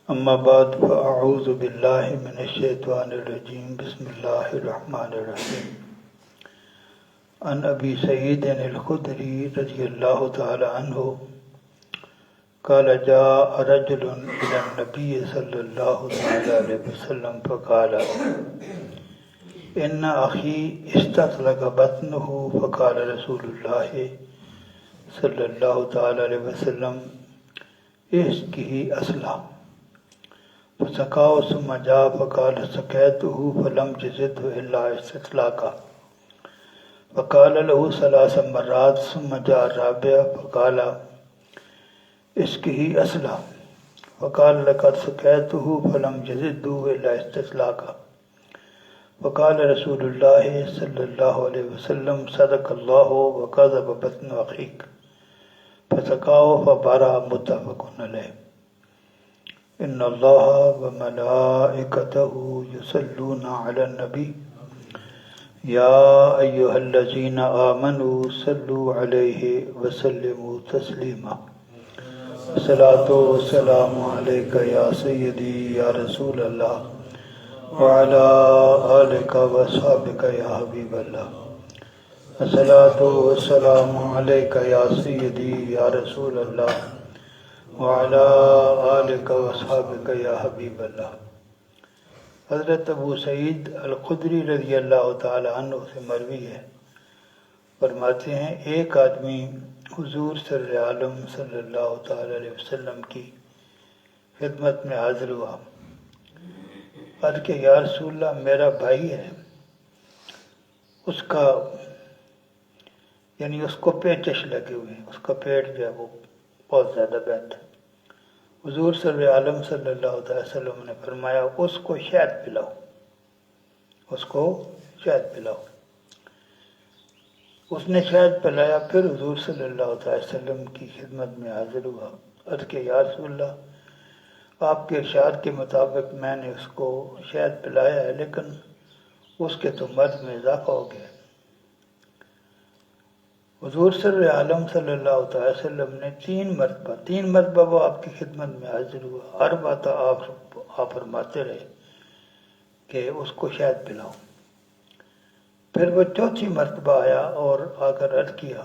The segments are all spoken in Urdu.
اما بعد فاعوذ باللہ من الشیطان الرجیم بسم اللہ الرحمن الرحیم عن ابی سعید الخدری رضی اللہ تعالی عنہ قال جاء رجل الى النبی صلی اللہ تعالی علیہ وسلم فقال ان اخی استطلق بطنه فقال رسول اللہ صلی اللہ تعالی علیہ وسلم اسقه اصلا فسقاه ثم جاء فقال سقيته فلم يزده إلا استطلاقا فقال له 3 مرات ثم جاء الرابعة فقال اسقه أصلا فقال لقد سقيته فلم يزده إلا استطلاقا فقال رسول الله صلى الله عليه وسلم صدق الله وكذب بطن أخيك فسقاه فبرأ متفق عليه ان اللہ وملائکتہ یصلون علی النبی یا ایہا الذین آمنوا صلوا علیہ وسلموا تسلیما الصلاۃ والسلام علیک یا سیدی یا رسول اللہ وعلی آلک واصحابک یا حبیب اللہ الصلاۃ والسلام علیک یا سیدی یا رسول اللہ وعلى آلک واصحابک یا حبیب اللہ۔ حضرت ابو سعید الخدری رضی اللہ تعالی عنہ سے مروی ہے، فرماتے ہیں ایک آدمی حضور سر عالم صلی اللہ تعالی علیہ وسلم کی خدمت میں حاضر ہوا، عرض کہ یا رسول اللہ میرا بھائی ہے، اس کا یعنی اس کو پیچش لگے ہوئے ہیں، اس کا پیٹ جو ہے وہ بہت زیادہ بہتا ہے۔ حضور صلی اللہ علیہ وسلم صلی اللہ علیہ وسلم نے فرمایا اس کو شہد پلاؤ، اس کو شہد پلاؤ۔ اس نے شہد پلایا، پھر حضور صلی اللہ علیہ وسلم کی خدمت میں حاضر ہوا، عرض کہ یا رسول اللہ آپ کے ارشاد کے مطابق میں نے اس کو شہد پلایا ہے، لیکن اس کے تو مرض میں اضافہ ہو گیا۔ حضور صلی اللہ علیہ وسلم نے 3 مرتبہ وہ آپ کی خدمت میں حاضر ہوا، ہر بات آپ فرماتے رہے کہ اس کو شہد پلاؤ۔ پھر وہ 4تھی مرتبہ آیا اور آ کر عرض کیا،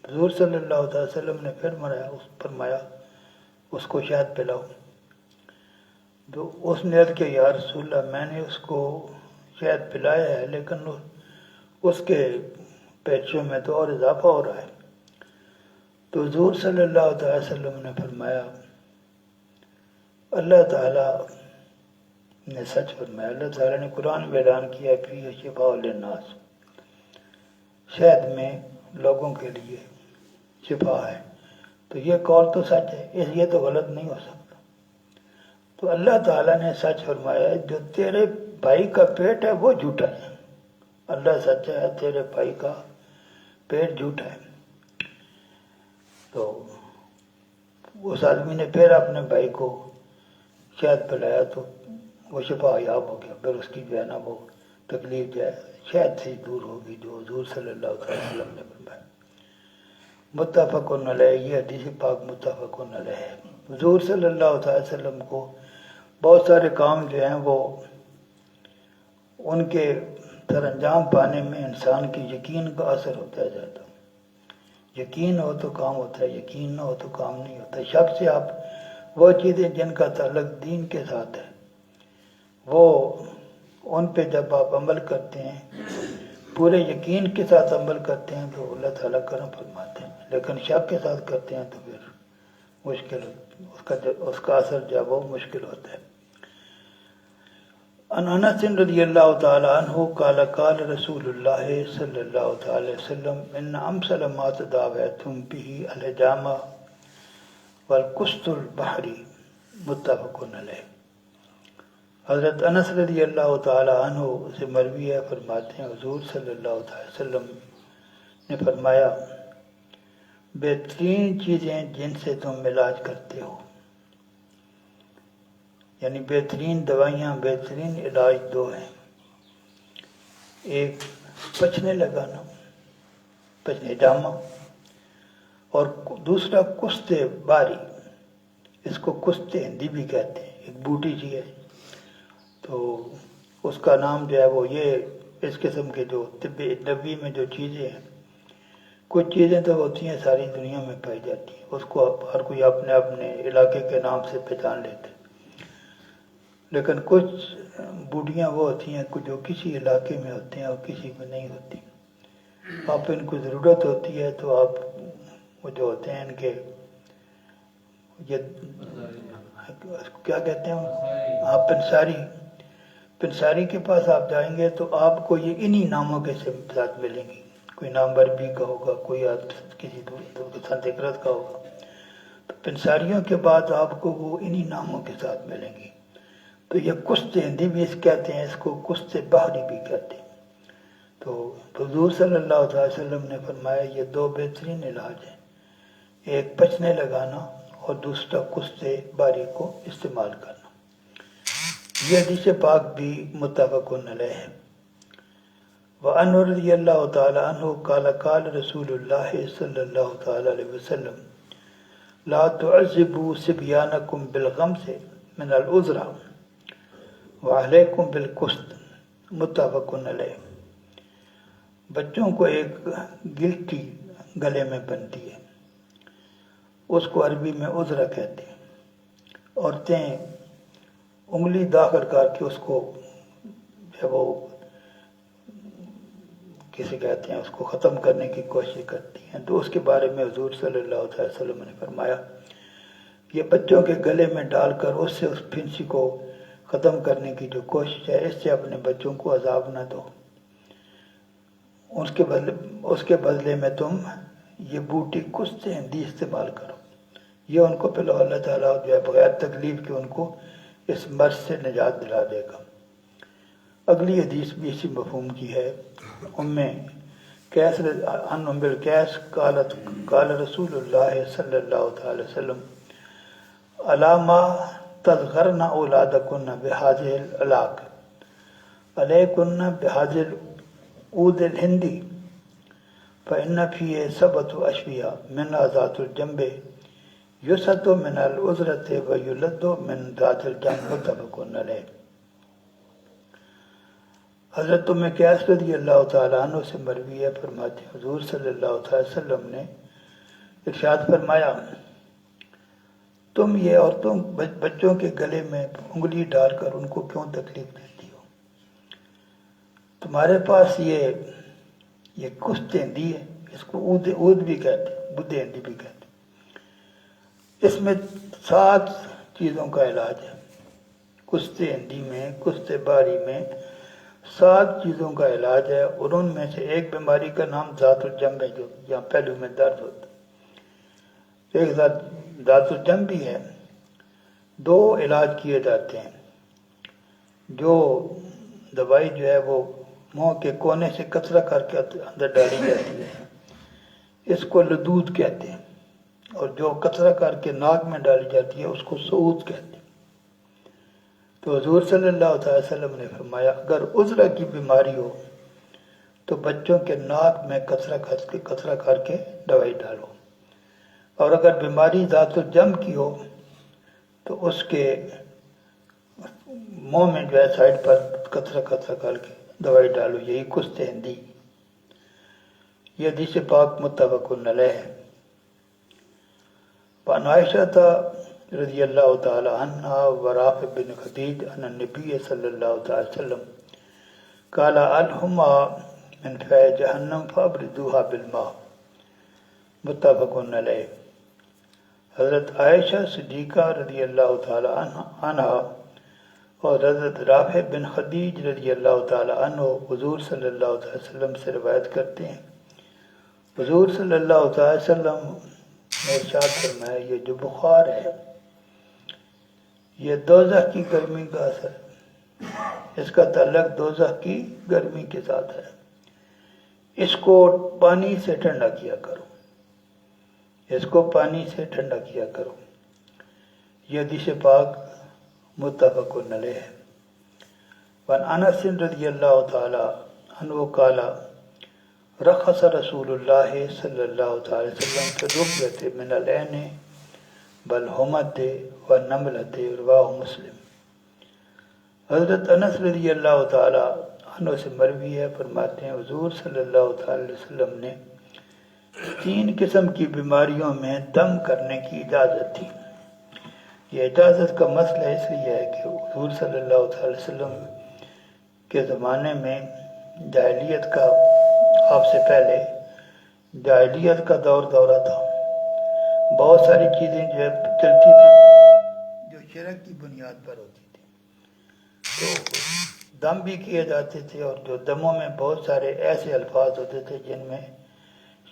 حضور صلی اللہ علیہ وسلم نے پھر فرمایا اس کو شہد پلاؤ۔ تو اس نے عرض کیا یا رسول اللہ میں نے اس کو شہد پلایا ہے، لیکن اس کے پیچوں میں تو اور اضافہ ہو رہا ہے۔ تو حضور صلی اللہ علیہ وسلم نے فرمایا اللہ تعالیٰ نے سچ فرمایا، اللہ تعالیٰ نے قرآن میں اعلان کیا فی شفاء للناس، شہد میں لوگوں کے لیے شفا ہے، تو یہ قول تو سچ ہے، یہ تو غلط نہیں ہو سکتا۔ تو اللہ تعالیٰ نے سچ فرمایا جو تیرے بھائی کا پیٹ ہے وہ جھوٹا ہے، اللہ سچا ہے، تیرے بھائی کا پیٹ جھوٹا ہے۔ تو اس آدمی نے پھر اپنے بھائی کو شہد پلایا تو وہ شفا یاب ہو گیا، پھر اس کی جو ہے نا وہ تکلیف جو ہے شہد سے دور ہوگی جو حضور صلی اللہ علیہ وسلم نے فرمایا۔ متفق علیہ، یہ حدیث پاک متفق علیہ ہے۔ حضور صلی اللہ علیہ وسلم کو بہت سارے کام جو ہیں وہ ان کے سر انجام پانے میں انسان کی یقین کا اثر ہوتا جاتا، یقین ہو تو کام ہوتا ہے، یقین نہ ہو تو کام نہیں ہوتا۔ شک سے آپ وہ چیزیں جن کا تعلق دین کے ساتھ ہے وہ ان پہ جب آپ عمل کرتے ہیں، پورے یقین کے ساتھ عمل کرتے ہیں تو اللہ تعالیٰ کرم فرماتے ہیں، لیکن شک کے ساتھ کرتے ہیں تو پھر مشکل، اس کا اثر جو ہے وہ مشکل ہوتا ہے۔ عن انس رضی اللہ تعالی عنہ قال قال رسول اللہ صلی اللہ تعالی وسلم ان امثل ما تداویتم به الحجامہ والقسط البحری متفق علیہ۔ حضرت انس رضی اللہ تعالی عنہ سے مروی ہے، فرماتے ہیں حضور صلی اللہ تعالی وسلم نے فرمایا بہترین چیزیں جن سے تم علاج کرتے ہو، یعنی بہترین دوائیاں، بہترین علاج 2 ہیں، ایک پچنے لگانا، پچنے جامہ، اور دوسرا کشت باری، اس کو کست ہندی بھی کہتے ہیں، ایک بوٹی سی ہے، تو اس کا نام جو ہے وہ یہ اس قسم کے جو طبی نبی میں جو چیزیں ہیں، کچھ چیزیں تو ہوتی ہیں ساری دنیا میں پائی جاتی ہیں، اس کو ہر کوئی اپنے اپنے علاقے کے نام سے پہچان لیتے ہیں، لیکن کچھ بوٹیاں وہ ہوتی ہیں جو کسی علاقے میں ہوتے ہیں اور کسی میں نہیں ہوتی، آپ ان کو ضرورت ہوتی ہے تو آپ وہ جو ہوتے ہیں ان کے یہ کیا کہتے ہیں، آپ پنساری کے پاس آپ جائیں گے تو آپ کو یہ انہی ناموں کے ساتھ ملیں گی، کوئی نام عربی کا ہوگا، کوئی کسی سنسکرت کا ہوگا، تو پنساریوں کے بعد آپ کو وہ انہی ناموں کے ساتھ ملیں گی، تو یہ کست ہندی بھی اس کہتے ہیں، اس کو کست بحری بھی کہتے ہیں۔ تو حضور صلی اللہ علیہ وسلم نے فرمایا یہ دو بہترین علاج ہیں، ایک پچنے لگانا اور دوسرا کست باری کو استعمال کرنا۔ یہ حدیث پاک بھی متفق علیہ ہے۔ وعنہ رضی اللہ تعالی عنہ قال قال رسول اللہ صلی اللہ تعالی علیہ وسلم لا تعذبوا صبیانکم بالغمس من العذرہ وعلیکم بالقسط، متفق علیہ۔ بچوں کو ایک گلٹی گلے میں بنتی ہے، اس کو عربی میں عذرہ کہتے ہیں، عورتیں انگلی داخل کر کے اس کو وہ کسی کہتے ہیں اس کو ختم کرنے کی کوشش کرتی ہیں، تو اس کے بارے میں حضور صلی اللہ علیہ وسلم نے فرمایا یہ بچوں کے گلے میں ڈال کر اس سے اس پھنسی کو ختم کرنے کی جو کوشش ہے، اس سے اپنے بچوں کو عذاب نہ دو، اس کے بدلے میں تم یہ بوٹی کست ہندی استعمال کرو، یہ ان کو پھر اللہ تعالیٰ جو ہے بغیر تکلیف کے ان کو اس مرض سے نجات دلا دے گا۔ اگلی حدیث بھی اسی مفہوم کی ہے۔ ام القیس قالت قال رسول اللہ صلی اللہ تعالی وسلم علامہ تذکرن اولادکن بہذہ العلاق علیکن بہذہ العود الہندی فإن فیہ سبعۃ اشفیاء منہا ذات الجنب یسد من العذرۃ ویلد من ذات الجنب، متفق علیہ۔ حضرت ام قیس رضی اللہ تعالیٰ عنہ سے مروی ہے، فرماتے ہیں حضور صلی اللہ علیہ وسلم نے ارشاد فرمایا تم یہ عورتوں بچوں کے گلے میں انگلی ڈال کر ان کو کیوں تکلیف دیتی ہو؟ تمہارے پاس یہ کست ہندی ہے، اس کو اود بھی کہتے ہیں، بدھ ہندی بھی کہتے ہیں، اس میں 7 چیزوں کا علاج ہے، کست ہندی میں، کست باری میں 7 چیزوں کا علاج ہے، اور ان میں سے ایک بیماری کا نام ذات الجنب ہے، جو یہاں پہلو میں درد ہوتا ہے، ایک ذات الجنب بھی ہے۔ 2 علاج کیے جاتے ہیں، جو دوائی جو ہے وہ منہ کے کونے سے قطرہ کر کے اندر ڈالی جاتی ہے، اس کو لدود کہتے ہیں، اور جو قطرہ کر کے ناک میں ڈالی جاتی ہے اس کو سعود کہتے ہیں۔ تو حضور صلی اللہ علیہ وسلم نے فرمایا اگر عذرہ کی بیماری ہو تو بچوں کے ناک میں قطرہ کر کے دوائی ڈالو، اور اگر بیماری ذات الجنب کی ہو تو اس کے منہ میں جو ہے سائڈ پر قطرہ کر کے دوائی ڈالو، یہی کست ہندی۔ یہ حدیث پاک متفق علیہ ہے۔ وعن عائشہ رضی اللہ تعالی عنہ ورافع بن خدیج ان النبی صلی اللہ تعالی وسلم قال الہما من فی جہنم فابردوها بالماء، متفق علیہ۔ حضرت عائشہ صدیقہ رضی اللہ تعالی عنہ اور حضرت رافع بن خدیج رضی اللہ تعالی عنہ حضور صلی اللہ علیہ وسلم سے روایت کرتے ہیں، حضور صلی اللہ علیہ وسلم نے ارشاد فرمایا یہ جو بخار ہے یہ دوزخ کی گرمی کا اثر ہے، اس کا تعلق دوزخ کی گرمی کے ساتھ ہے، اس کو پانی سے ٹھنڈا کیا کرو، اس کو پانی سے ٹھنڈا کیا کرو۔ یہ حدیث پاک متفق علیہ ہے۔ وعن انس رضی اللہ تعالی عنہ قال رخص رسول اللہ صلی اللہ تعالی وسلم فی الرقیۃ من العین بل حمت و نملت رواہ مسلم۔ حضرت انس رضی اللہ تعالی عنہ سے مروی ہے، فرماتے ہیں حضور صلی اللہ تعالی علیہ وسلم نے 3 قسم کی بیماریوں میں دم کرنے کی اجازت تھی۔ یہ اجازت کا مسئلہ اس لیے ہے کہ حضور صلی اللہ تعالی وسلم کے زمانے میں جاہلیت کا، آپ سے پہلے جاہلیت کا دورہ تھا، بہت ساری چیزیں جو چلتی تھیں جو شرک کی بنیاد پر ہوتی تھی، تو دم بھی کیے جاتے تھے، اور جو دموں میں بہت سارے ایسے الفاظ ہوتے تھے جن میں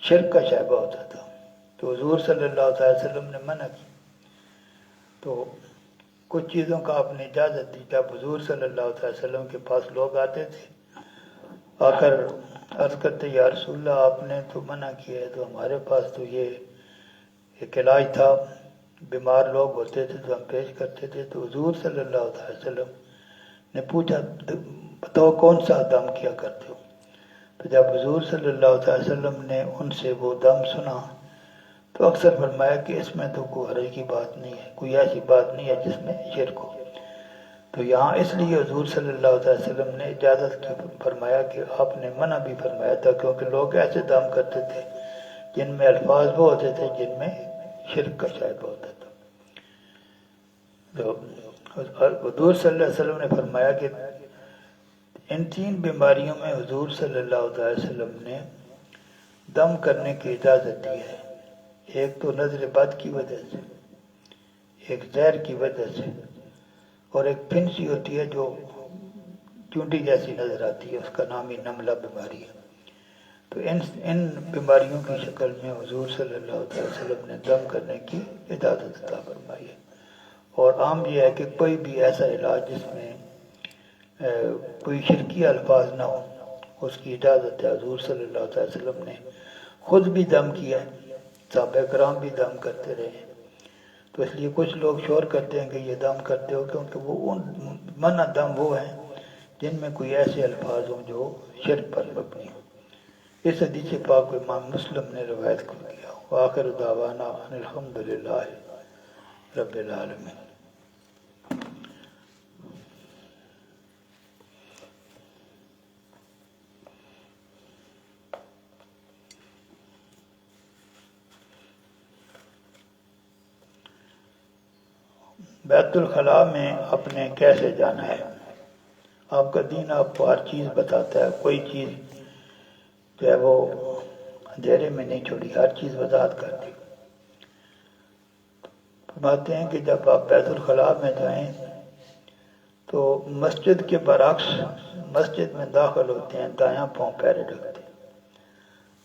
شرک کا شائبہ ہوتا تھا، تو حضور صلی اللہ علیہ وسلم نے منع کی۔ تو کچھ چیزوں کا آپ نے اجازت دی۔ جب حضور صلی اللہ علیہ وسلم کے پاس لوگ آتے تھے، آ کر عرض کرتے یا رسول اللہ آپ نے تو منع کیا ہے، تو ہمارے پاس تو یہ ایک علاج تھا، بیمار لوگ ہوتے تھے تو ہم پیش کرتے تھے۔ تو حضور صلی اللہ علیہ وسلم نے پوچھا بتاؤ کون سا دم کیا کرتے ہو؟ تو جب حضور صلی اللہ علیہ وسلم نے ان سے وہ دم سنا تو اکثر فرمایا کہ اس میں تو کوئی حرج کی بات نہیں ہے، کوئی ایسی بات نہیں ہے جس میں شرک ہو۔ تو یہاں اس لیے حضور صلی اللہ علیہ وسلم نے اجازت کی فرمایا کہ آپ نے منع بھی فرمایا تھا، کیونکہ لوگ ایسے دم کرتے تھے جن میں الفاظ وہ ہوتے تھے جن میں شرک کا شائبہ ہوتا تھا۔ تو حضور صلی اللہ علیہ وسلم نے فرمایا کہ ان 3 بیماریوں میں حضور صلی اللہ علیہ وسلم نے دم کرنے کی اجازت دی ہے۔ ایک تو نظر بد کی وجہ سے، ایک زہر کی وجہ سے، اور ایک پھنسی ہوتی ہے جو چونٹی جیسی نظر آتی ہے، اس کا نام ہی نملہ بیماری ہے۔ تو ان بیماریوں کی شکل میں حضور صلی اللہ علیہ وسلم نے دم کرنے کی اجازت عطا فرمائی ہے۔ اور عام یہ ہے کہ کوئی بھی ایسا علاج جس میں کوئی شرکی الفاظ نہ ہو، اس کی اجازت ہے۔ حضور صلی اللہ علیہ وسلم نے خود بھی دم کیا ہے، صحابہ کرام بھی دم کرتے رہے، تو اس لیے کچھ لوگ شور کرتے ہیں کہ یہ دم کرتے ہو، کیونکہ وہ منع دم وہ ہیں جن میں کوئی ایسے الفاظ ہوں جو شرک پر مبنی ہوں۔ اس حدیث پاک کو امام مسلم نے روایت کر دیا۔ وآخر دعوانا ان الحمدللہ رب العالمین۔ بیت الخلاء میں اپنے کیسے جانا ہے؟ آپ کا دین آپ کو ہر چیز بتاتا ہے، کوئی چیز جو ہے وہ اندھیرے میں نہیں چھوڑی، ہر چیز وضاحت کر دی۔ فرماتے ہیں کہ جب آپ بیت الخلاء میں جائیں تو مسجد کے برعکس مسجد میں داخل ہوتے ہیں دایاں پاؤں پہلے رکھتے ہیں۔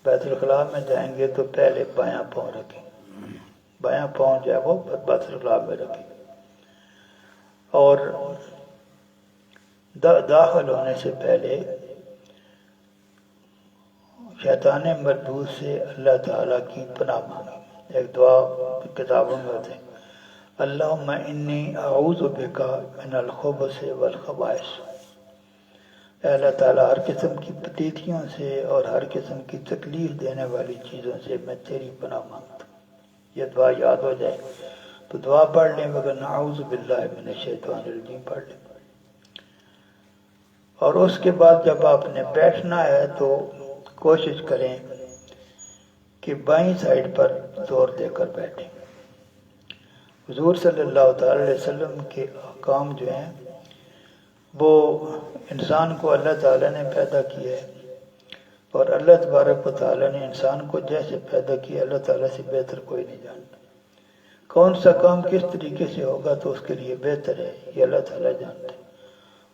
بیت الخلاء میں جائیں گے تو پہلے بایاں پاؤں رکھیں، بایاں پاؤں جو ہے وہ بیت الخلاء میں رکھیں، اور داخل ہونے سے پہلے شیطان مردود سے اللہ تعالیٰ کی پناہ مانگیں۔ ایک دعا کتابوں میں ہوتے ہیں اللہم انی اعوذ بک من الخبث والخبائث، اے اللہ تعالیٰ ہر قسم کی پلیتیوں سے اور ہر قسم کی تکلیف دینے والی چیزوں سے میں تیری پناہ مانگتا ہوں۔ یہ دعا یاد ہو جائے تو دعا پڑھ لیں، مگر نعوذ باللہ من الشیطان الرجیم پڑھ لیں۔ اور اس کے بعد جب آپ نے بیٹھنا ہے تو کوشش کریں کہ بائیں سائڈ پر زور دے کر بیٹھیں۔ حضور صلی اللہ تعالی علیہ وسلم کے احکام جو ہیں وہ انسان کو اللہ تعالیٰ نے پیدا کیا ہے، اور اللہ تبارک و تعالیٰ نے انسان کو جیسے پیدا کیا اللہ تعالیٰ سے بہتر کوئی نہیں جانتا۔ کون سا کام کس طریقے سے ہوگا تو اس کے لیے بہتر ہے یہ اللہ تعالیٰ جانتے ہیں۔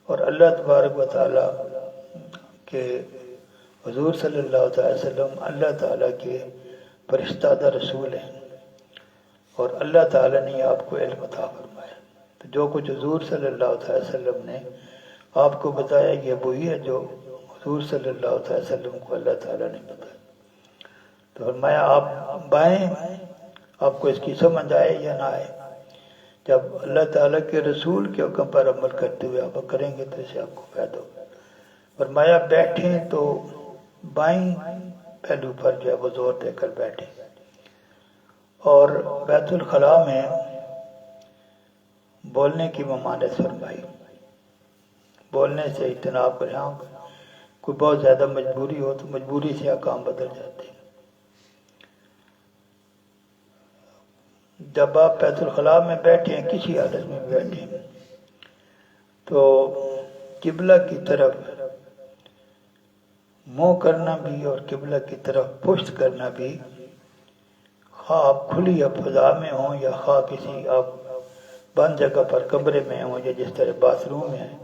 اور اللہ تبارک و تعالیٰ کے حضور صلی اللہ علیہ وسلم اللہ تعالیٰ کے فرشتہ رسول ہیں، اور اللہ تعالیٰ نے آپ کو علم عطا فرمایا۔ تو جو کچھ حضور صلی اللہ علیہ وسلم نے آپ کو بتایا یہ وہی ہے جو حضور صلی اللہ علیہ وسلم کو اللہ تعالیٰ نے بتایا۔ تو فرمایا آپ بائیں، آپ کو اس کی سمجھ آئے یا نہ آئے، جب اللہ تعالیٰ کے رسول کے حکم پر عمل کرتے ہوئے آپ کریں گے تو اسے آپ کو فائدہ ہوگا۔ فرمایا بیٹھیں تو بائیں پہلو پر جو ہے وہ زور دے کر بیٹھیں، اور بیت الخلاء میں بولنے کی ممانعت فرمائی، بولنے سے اجتناب کریں۔ ہاں کوئی بہت زیادہ مجبوری ہو تو مجبوری سے احکام بدل جاتے ہیں۔ جب آپ بیت الخلاء میں بیٹھے ہیں، کسی حالت میں بیٹھے ہیں، تو قبلہ کی طرف منہ کرنا بھی اور قبلہ کی طرف پشت کرنا بھی، خواہ آپ کھلی یا فضا میں ہوں یا خواہ کسی آپ بند جگہ پر کمرے میں ہوں یا جس طرح باتھ روم ہے،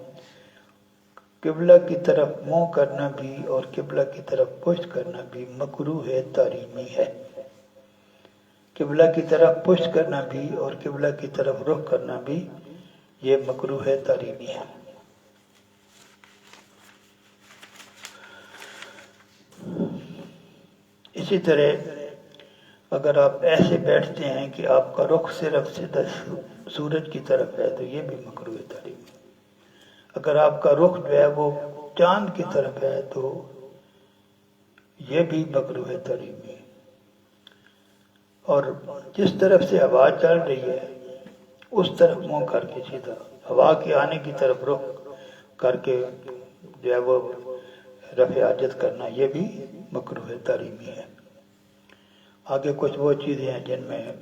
قبلہ کی طرف منہ کرنا بھی اور قبلہ کی طرف پشت کرنا بھی مکروہ تحریمی ہے۔ قبلہ کی طرف پشت کرنا بھی اور قبلہ کی طرف رخ کرنا بھی یہ مکروہ تحریمی ہے۔ اسی طرح اگر آپ ایسے بیٹھتے ہیں کہ آپ کا رخ صرف سیدھا سورج کی طرف ہے تو یہ بھی مکروہ تحریمی ہے۔ اگر آپ کا رخ جو ہے وہ چاند کی طرف ہے تو یہ بھی مکروہ تحریمی ہے۔ اور جس طرف سے ہوا چل رہی ہے اس طرف منہ کر کے سیدھا ہوا کے آنے کی طرف رخ کر کے جو ہے وہ رفع حاجت کرنا یہ بھی مکروہ تحریمی ہے۔ آگے کچھ وہ چیزیں ہیں جن میں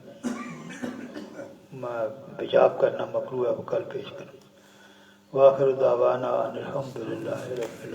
پیشاب کرنا مکروہ ہے، وہ کل پیش کروں۔ وآخر دعوانا ان الحمد للہ رب العالمین۔